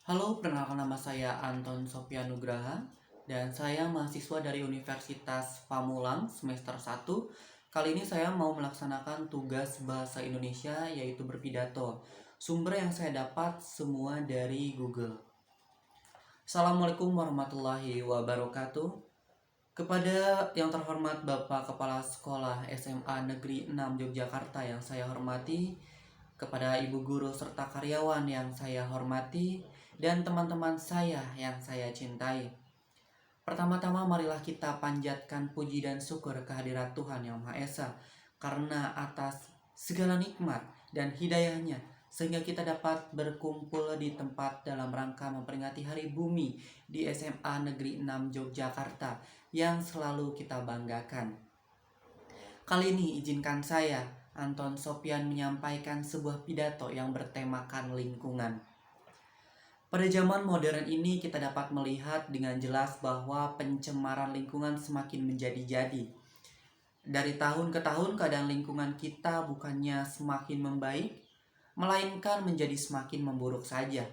Halo, perkenalkan nama saya Anton Sofia Nugraha dan saya mahasiswa dari Universitas Pamulang semester 1. Kali ini saya mau melaksanakan tugas bahasa Indonesia yaitu berpidato. Sumber yang saya dapat semua dari Google. Assalamualaikum warahmatullahi wabarakatuh. Kepada yang terhormat Bapak Kepala Sekolah SMA Negeri 6 Yogyakarta yang saya hormati, kepada ibu guru serta karyawan yang saya hormati, dan teman-teman saya yang saya cintai. Pertama-tama marilah kita panjatkan puji dan syukur kehadirat Tuhan Yang Maha Esa karena atas segala nikmat dan hidayahnya sehingga kita dapat berkumpul di tempat dalam rangka memperingati Hari Bumi di SMA Negeri 6 Yogyakarta yang selalu kita banggakan. Kali ini izinkan saya, Anton Sopian, menyampaikan sebuah pidato yang bertemakan lingkungan. Pada zaman modern ini kita dapat melihat dengan jelas bahwa pencemaran lingkungan semakin menjadi-jadi. Dari tahun ke tahun keadaan lingkungan kita bukannya semakin membaik, melainkan menjadi semakin memburuk saja.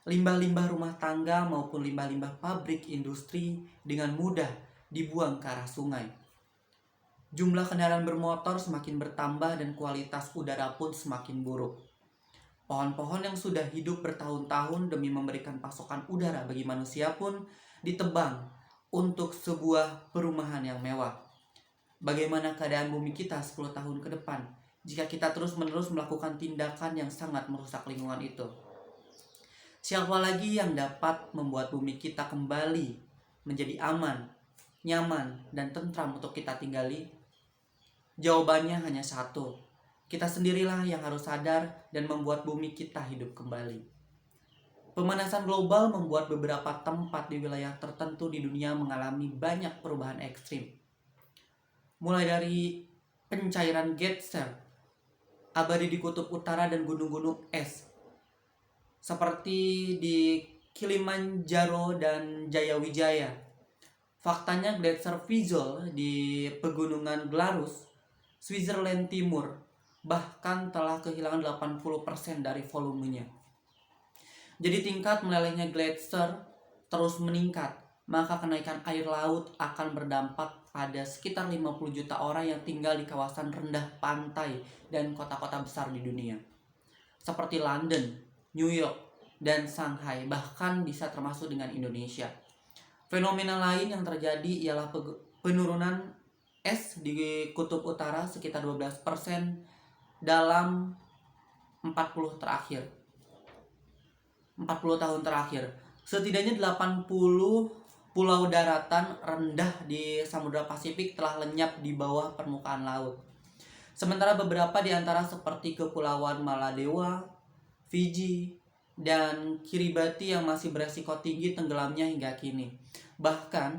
Limbah-limbah rumah tangga maupun limbah-limbah pabrik industri dengan mudah dibuang ke arah sungai. Jumlah kendaraan bermotor semakin bertambah dan kualitas udara pun semakin buruk. Pohon-pohon yang sudah hidup bertahun-tahun demi memberikan pasokan udara bagi manusia pun ditebang untuk sebuah perumahan yang mewah. Bagaimana keadaan bumi kita 10 tahun ke depan jika kita terus-menerus melakukan tindakan yang sangat merusak lingkungan itu? Siapa lagi yang dapat membuat bumi kita kembali menjadi aman, nyaman, dan tentram untuk kita tinggali? Jawabannya hanya satu. Kita sendirilah yang harus sadar dan membuat bumi kita hidup kembali. Pemanasan global membuat beberapa tempat di wilayah tertentu di dunia mengalami banyak perubahan ekstrim. Mulai dari pencairan gletser, abadi di kutub utara dan gunung-gunung es, seperti di Kilimanjaro dan Jayawijaya. Faktanya gletser Fizzle di pegunungan Glarus, Switzerland Timur, bahkan telah kehilangan 80% dari volumenya. Jadi tingkat melelehnya gletser terus meningkat, maka kenaikan air laut akan berdampak pada sekitar 50 juta orang yang tinggal di kawasan rendah pantai dan kota-kota besar di dunia. Seperti London, New York, dan Shanghai, bahkan bisa termasuk dengan Indonesia. Fenomena lain yang terjadi ialah penurunan es di kutub utara sekitar 12% dalam 40 tahun terakhir. Setidaknya 80 pulau daratan rendah di Samudra Pasifik telah lenyap di bawah permukaan laut. Sementara beberapa di antara seperti Kepulauan Maladewa, Fiji, dan Kiribati yang masih beresiko tinggi tenggelamnya hingga kini. Bahkan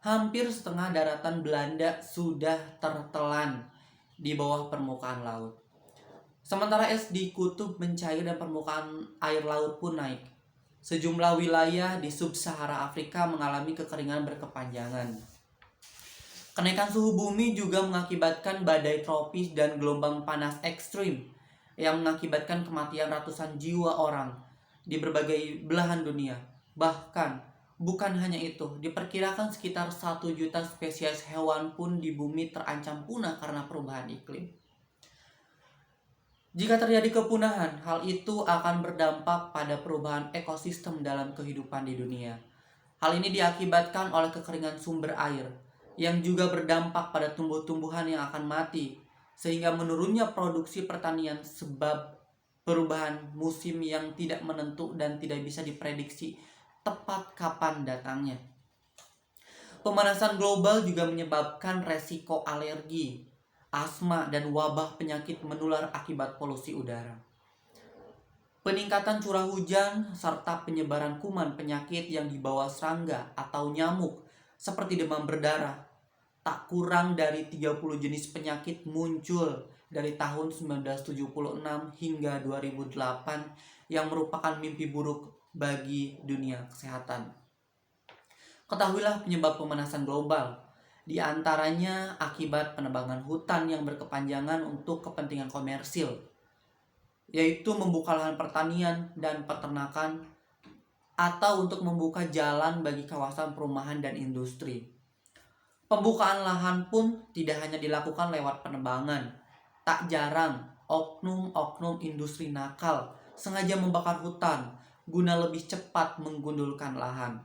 hampir setengah daratan Belanda sudah tertelan di bawah permukaan laut. Sementara es di kutub mencair dan permukaan air laut pun naik. Sejumlah wilayah di sub-Sahara Afrika mengalami kekeringan berkepanjangan. Kenaikan suhu bumi juga mengakibatkan badai tropis dan gelombang panas ekstrim yang mengakibatkan kematian ratusan jiwa orang di berbagai belahan dunia. Bahkan bukan hanya itu, diperkirakan sekitar 1 juta spesies hewan pun di bumi terancam punah karena perubahan iklim. Jika terjadi kepunahan, hal itu akan berdampak pada perubahan ekosistem dalam kehidupan di dunia. Hal ini diakibatkan oleh kekeringan sumber air, yang juga berdampak pada tumbuh-tumbuhan yang akan mati, sehingga menurunnya produksi pertanian sebab perubahan musim yang tidak menentu dan tidak bisa diprediksi tepat kapan datangnya. Pemanasan global juga menyebabkan resiko alergi, asma, dan wabah penyakit menular akibat polusi udara. Peningkatan curah hujan serta penyebaran kuman penyakit yang dibawa serangga atau nyamuk seperti demam berdarah. Tak kurang dari 30 jenis penyakit muncul dari tahun 1976 hingga 2008 yang merupakan mimpi buruk bagi dunia kesehatan. Ketahuilah penyebab pemanasan global, di antaranya akibat penebangan hutan yang berkepanjangan untuk kepentingan komersil, yaitu membuka lahan pertanian dan peternakan atau untuk membuka jalan bagi kawasan perumahan dan industri. Pembukaan lahan pun tidak hanya dilakukan lewat penebangan. Tak jarang oknum-oknum industri nakal sengaja membakar hutan guna lebih cepat menggundulkan lahan.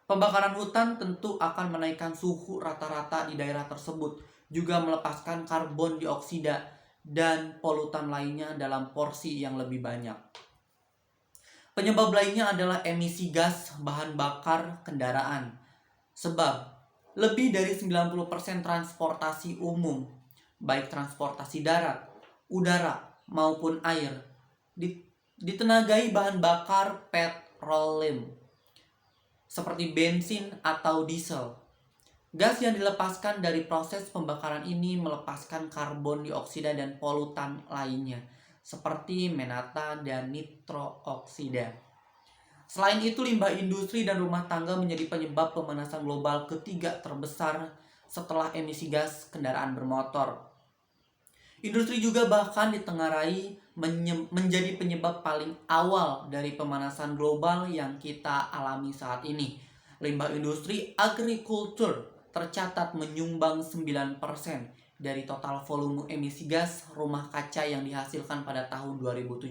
Pembakaran hutan tentu akan menaikkan suhu rata-rata di daerah tersebut, juga melepaskan karbon dioksida dan polutan lainnya dalam porsi yang lebih banyak. Penyebab lainnya adalah emisi gas bahan bakar kendaraan. Sebab lebih dari 90% transportasi umum, baik transportasi darat, udara, maupun air, ditenagai bahan bakar petroleum seperti bensin atau diesel. Gas yang dilepaskan dari proses pembakaran ini melepaskan karbon dioksida dan polutan lainnya seperti menata dan nitrooksida. Selain itu, limbah industri dan rumah tangga menjadi penyebab pemanasan global ketiga terbesar setelah emisi gas kendaraan bermotor. Industri juga bahkan ditengarai menjadi penyebab paling awal dari pemanasan global yang kita alami saat ini. Limbah industri agrikultur tercatat menyumbang 9% dari total volume emisi gas rumah kaca yang dihasilkan pada tahun 2017.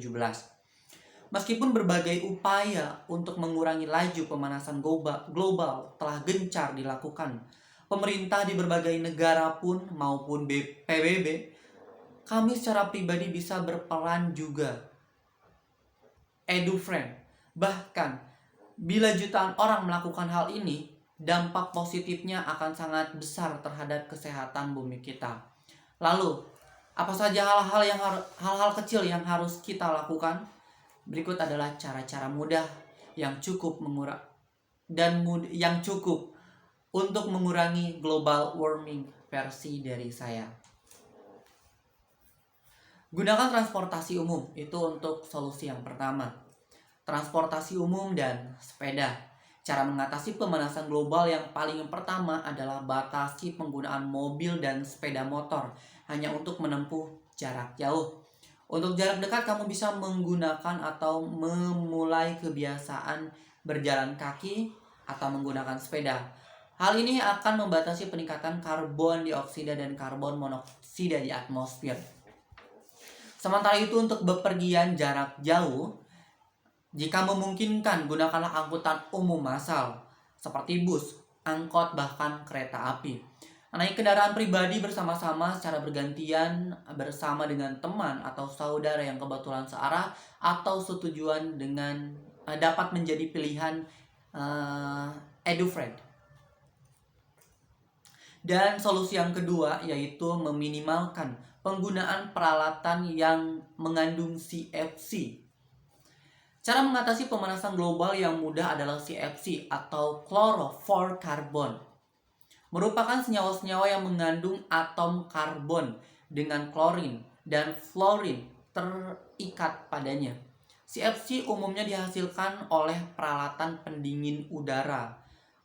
Meskipun berbagai upaya untuk mengurangi laju pemanasan global telah gencar dilakukan, pemerintah di berbagai negara pun maupun PBB, kami secara pribadi bisa berperan juga. EduFriend, bahkan bila jutaan orang melakukan hal ini, dampak positifnya akan sangat besar terhadap kesehatan bumi kita. Lalu, apa saja hal-hal kecil yang harus kita lakukan? Berikut adalah cara-cara mudah yang cukup untuk mengurangi global warming versi dari saya. Gunakan transportasi umum, itu untuk solusi yang pertama. Transportasi umum dan sepeda. Cara mengatasi pemanasan global yang paling pertama adalah batasi penggunaan mobil dan sepeda motor hanya untuk menempuh jarak jauh. Untuk jarak dekat kamu bisa menggunakan atau memulai kebiasaan berjalan kaki atau menggunakan sepeda. Hal ini akan membatasi peningkatan karbon dioksida dan karbon monoksida di atmosfer. Sementara itu, untuk bepergian jarak jauh, jika memungkinkan, gunakanlah angkutan umum massal seperti bus, angkot, bahkan kereta api. Naik kendaraan pribadi bersama-sama secara bergantian bersama dengan teman atau saudara yang kebetulan searah atau setujuan dengan dapat menjadi pilihan EduFriend. Dan solusi yang kedua yaitu meminimalkan penggunaan peralatan yang mengandung CFC. Cara mengatasi pemanasan global yang mudah adalah CFC atau chlorofluorocarbon. Merupakan senyawa-senyawa yang mengandung atom karbon dengan klorin dan fluorin terikat padanya. CFC umumnya dihasilkan oleh peralatan pendingin udara.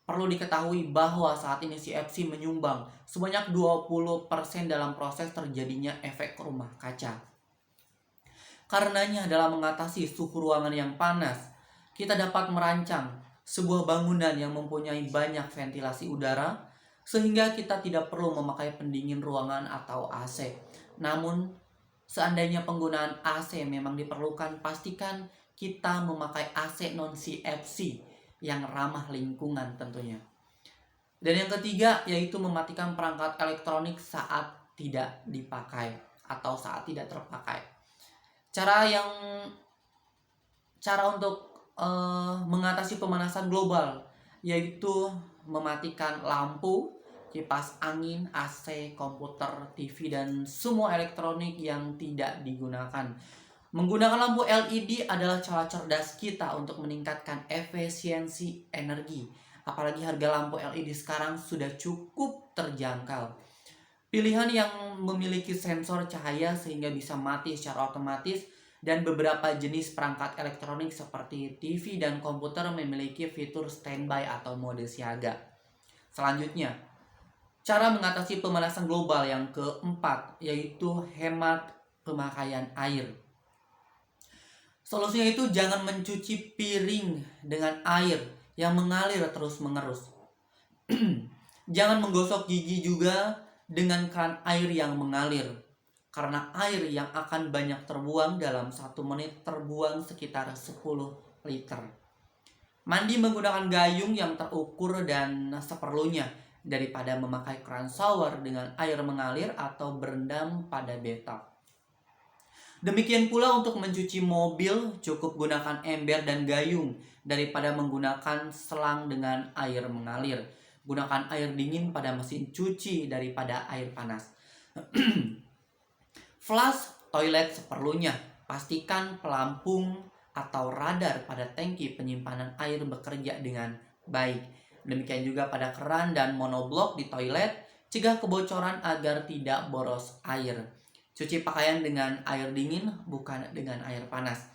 Perlu diketahui bahwa saat ini CFC menyumbang sebanyak 20% dalam proses terjadinya efek rumah kaca. Karenanya dalam mengatasi suhu ruangan yang panas, kita dapat merancang sebuah bangunan yang mempunyai banyak ventilasi udara sehingga kita tidak perlu memakai pendingin ruangan atau AC. Namun, seandainya penggunaan AC memang diperlukan, pastikan kita memakai AC non-CFC yang ramah lingkungan tentunya. Dan yang ketiga yaitu mematikan perangkat elektronik saat tidak dipakai atau saat tidak terpakai. Cara untuk mengatasi pemanasan global yaitu mematikan lampu, kipas angin, AC, komputer, TV, dan semua elektronik yang tidak digunakan. Menggunakan lampu LED adalah cara cerdas kita untuk meningkatkan efisiensi energi. Apalagi harga lampu LED sekarang sudah cukup terjangkau. Pilihan yang memiliki sensor cahaya sehingga bisa mati secara otomatis, dan beberapa jenis perangkat elektronik seperti TV dan komputer memiliki fitur standby atau mode siaga. Selanjutnya, cara mengatasi pemanasan global yang keempat yaitu hemat pemakaian air. Solusinya itu jangan mencuci piring dengan air yang mengalir terus-menerus. Jangan menggosok gigi juga dengan keran air yang mengalir. Karena air yang akan banyak terbuang dalam 1 menit terbuang sekitar 10 liter. Mandi menggunakan gayung yang terukur dan seperlunya daripada memakai keran shower dengan air mengalir atau berendam pada bathtub. Demikian pula untuk mencuci mobil, cukup gunakan ember dan gayung daripada menggunakan selang dengan air mengalir. Gunakan air dingin pada mesin cuci daripada air panas. Flush toilet seperlunya. Pastikan pelampung atau radar pada tangki penyimpanan air bekerja dengan baik. Demikian juga pada keran dan monoblok di toilet. Cegah kebocoran agar tidak boros air. Cuci pakaian dengan air dingin, bukan dengan air panas.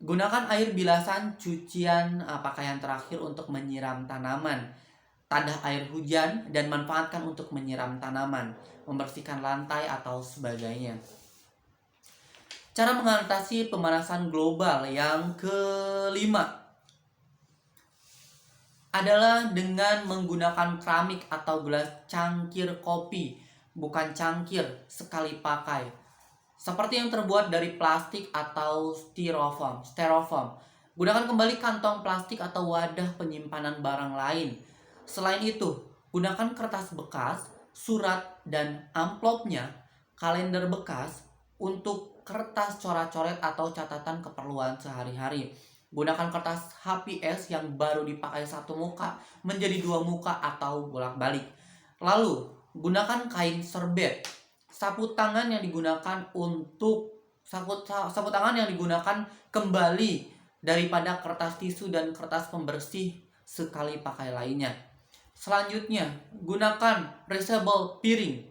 Gunakan air bilasan cucian pakaian terakhir untuk menyiram tanaman. Tandah air hujan dan manfaatkan untuk menyiram tanaman, membersihkan lantai atau sebagainya. Cara mengatasi pemanasan global yang kelima adalah dengan menggunakan keramik atau gelas cangkir kopi, bukan cangkir sekali pakai, seperti yang terbuat dari plastik atau styrofoam. Gunakan kembali kantong plastik atau wadah penyimpanan barang lain. Selain itu, gunakan kertas bekas, surat dan amplopnya, kalender bekas untuk kertas coret-coret atau catatan keperluan sehari-hari. Gunakan kertas HPS yang baru dipakai 1 muka menjadi 2 muka atau bolak-balik. Lalu, gunakan kain serbet. Sapu tangan yang digunakan kembali daripada kertas tisu dan kertas pembersih sekali pakai lainnya. Selanjutnya, gunakan reusable piring,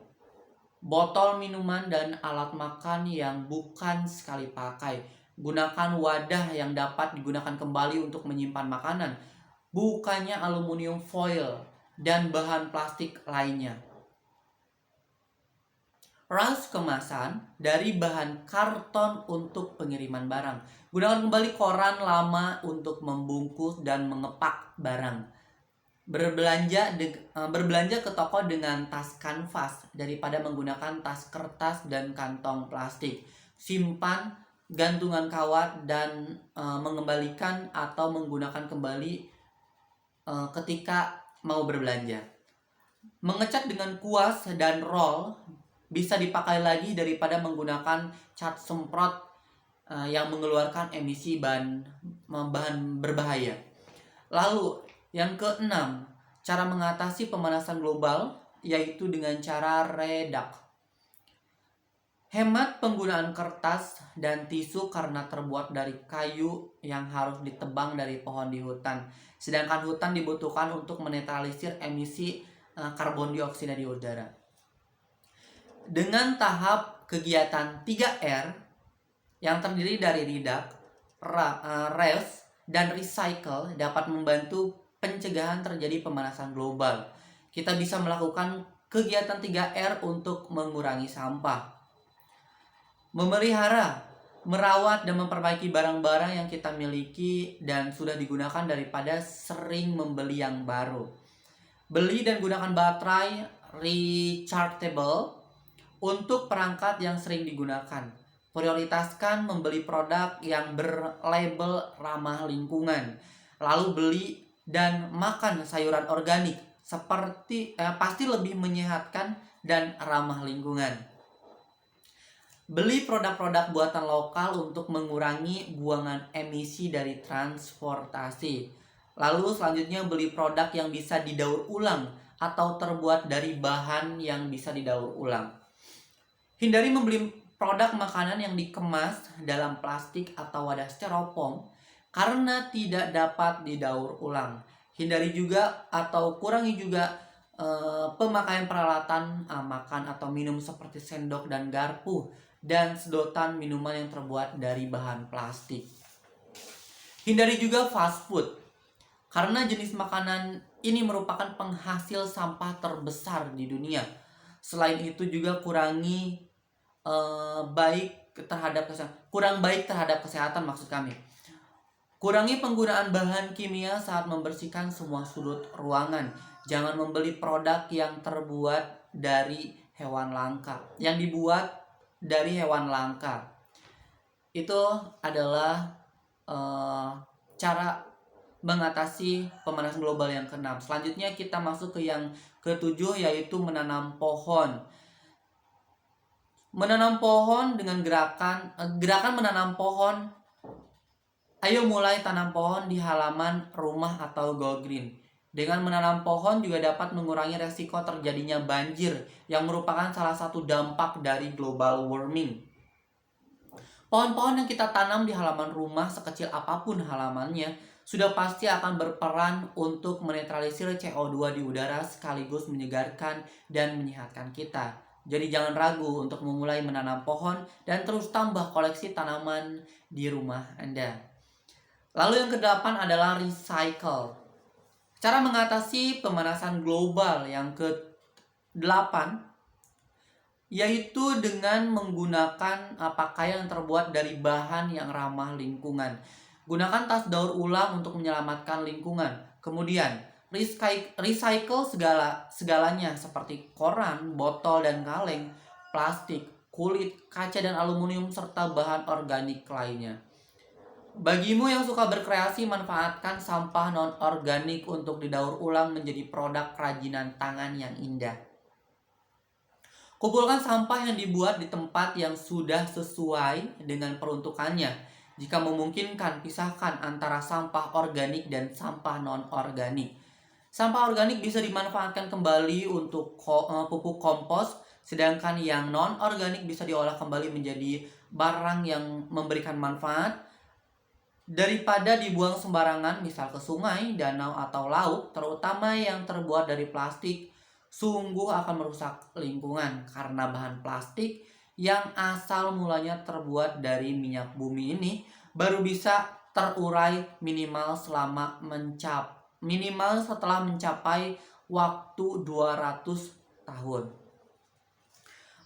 botol minuman dan alat makan yang bukan sekali pakai. Gunakan wadah yang dapat digunakan kembali untuk menyimpan makanan, bukannya aluminium foil dan bahan plastik lainnya. Ras kemasan dari bahan karton untuk pengiriman barang. Gunakan kembali koran lama untuk membungkus dan mengepak barang. Berbelanja ke toko dengan tas kanvas daripada menggunakan tas kertas dan kantong plastik. Simpan gantungan kawat dan mengembalikan atau menggunakan kembali ketika mau berbelanja. Mengecat dengan kuas dan roll bisa dipakai lagi daripada menggunakan cat semprot yang mengeluarkan emisi bahan berbahaya. Lalu yang keenam, cara mengatasi pemanasan global yaitu dengan cara reduct. Hemat penggunaan kertas dan tisu karena terbuat dari kayu yang harus ditebang dari pohon di hutan. Sedangkan hutan dibutuhkan untuk menetralisir emisi karbon dioksida di udara. Dengan tahap kegiatan 3R yang terdiri dari reduct, reuse, dan recycle dapat membantu pencegahan terjadi pemanasan global. Kita bisa melakukan kegiatan 3R untuk mengurangi sampah. Memelihara, merawat dan memperbaiki barang-barang yang kita miliki dan sudah digunakan daripada sering membeli yang baru. Beli dan gunakan baterai rechargeable untuk perangkat yang sering digunakan. Prioritaskan membeli produk yang berlabel ramah lingkungan. Lalu beli dan makan sayuran organik pasti lebih menyehatkan dan ramah lingkungan. Beli produk-produk buatan lokal untuk mengurangi buangan emisi dari transportasi. Lalu selanjutnya beli produk yang bisa didaur ulang atau terbuat dari bahan yang bisa didaur ulang. Hindari membeli produk makanan yang dikemas dalam plastik atau wadah styrofoam karena tidak dapat didaur ulang. Hindari juga atau kurangi juga pemakaian peralatan makan atau minum seperti sendok dan garpu dan sedotan minuman yang terbuat dari bahan plastik. Hindari juga fast food karena jenis makanan ini merupakan penghasil sampah terbesar di dunia. Selain itu juga kurangi baik kurang baik terhadap kesehatan maksud kami. Kurangi penggunaan bahan kimia saat membersihkan semua sudut ruangan. Jangan membeli produk yang terbuat dari hewan langka, yang dibuat dari hewan langka. Itu adalah cara mengatasi pemanasan global yang keenam. Selanjutnya kita masuk ke yang ketujuh, yaitu menanam pohon. Menanam pohon dengan gerakan menanam pohon. Ayo mulai tanam pohon di halaman rumah atau go green. Dengan menanam pohon juga dapat mengurangi resiko terjadinya banjir yang merupakan salah satu dampak dari global warming. Pohon-pohon yang kita tanam di halaman rumah, sekecil apapun halamannya, sudah pasti akan berperan untuk menetralisir CO2 di udara sekaligus menyegarkan dan menyehatkan kita. Jadi jangan ragu untuk memulai menanam pohon dan terus tambah koleksi tanaman di rumah Anda. Lalu yang kedelapan adalah recycle. Cara mengatasi pemanasan global yang ke-8 yaitu dengan menggunakan pakaian yang terbuat dari bahan yang ramah lingkungan. Gunakan tas daur ulang untuk menyelamatkan lingkungan. Kemudian recycle segalanya seperti koran, botol dan kaleng, plastik, kulit, kaca dan aluminium serta bahan organik lainnya. Bagimu yang suka berkreasi, manfaatkan sampah non-organik untuk didaur ulang menjadi produk kerajinan tangan yang indah. Kumpulkan sampah yang dibuat di tempat yang sudah sesuai dengan peruntukannya. Jika memungkinkan, pisahkan antara sampah organik dan sampah non-organik. Sampah organik bisa dimanfaatkan kembali untuk pupuk kompos, sedangkan yang non-organik bisa diolah kembali menjadi barang yang memberikan manfaat. Daripada dibuang sembarangan, misal ke sungai, danau, atau laut, terutama yang terbuat dari plastik, sungguh akan merusak lingkungan karena bahan plastik yang asal mulanya terbuat dari minyak bumi ini baru bisa terurai minimal setelah mencapai waktu 200 tahun.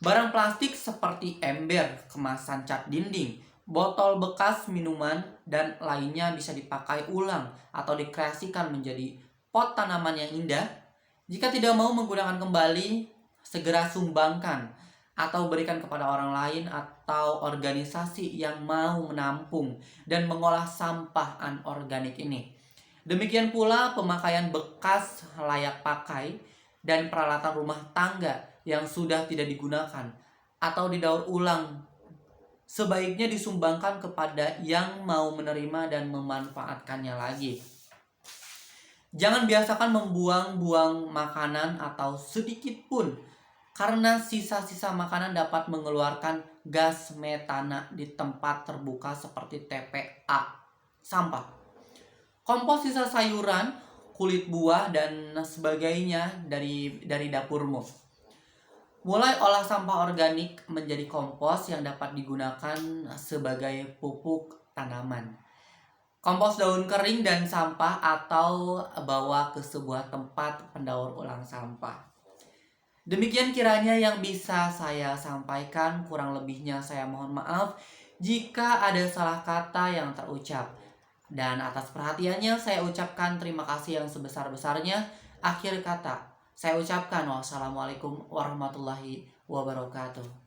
Barang plastik seperti ember, kemasan cat dinding, botol bekas minuman, dan lainnya bisa dipakai ulang atau dikreasikan menjadi pot tanaman yang indah. Jika tidak mau menggunakan kembali, segera sumbangkan atau berikan kepada orang lain atau organisasi yang mau menampung dan mengolah sampah anorganik ini. Demikian pula pemakaian bekas layak pakai dan peralatan rumah tangga yang sudah tidak digunakan atau didaur ulang sebaiknya disumbangkan kepada yang mau menerima dan memanfaatkannya lagi. Jangan biasakan membuang-buang makanan atau sedikit pun, karena sisa-sisa makanan dapat mengeluarkan gas metana di tempat terbuka seperti TPA, sampah. Kompos sisa sayuran, kulit buah, dan sebagainya dari dapurmu. Mulai olah sampah organik menjadi kompos yang dapat digunakan sebagai pupuk tanaman. Kompos daun kering dan sampah atau bawa ke sebuah tempat pendaur ulang sampah. Demikian kiranya yang bisa saya sampaikan, kurang lebihnya saya mohon maaf jika ada salah kata yang terucap. Dan atas perhatiannya saya ucapkan terima kasih yang sebesar-besarnya. Akhir kata, saya ucapkan wassalamualaikum warahmatullahi wabarakatuh.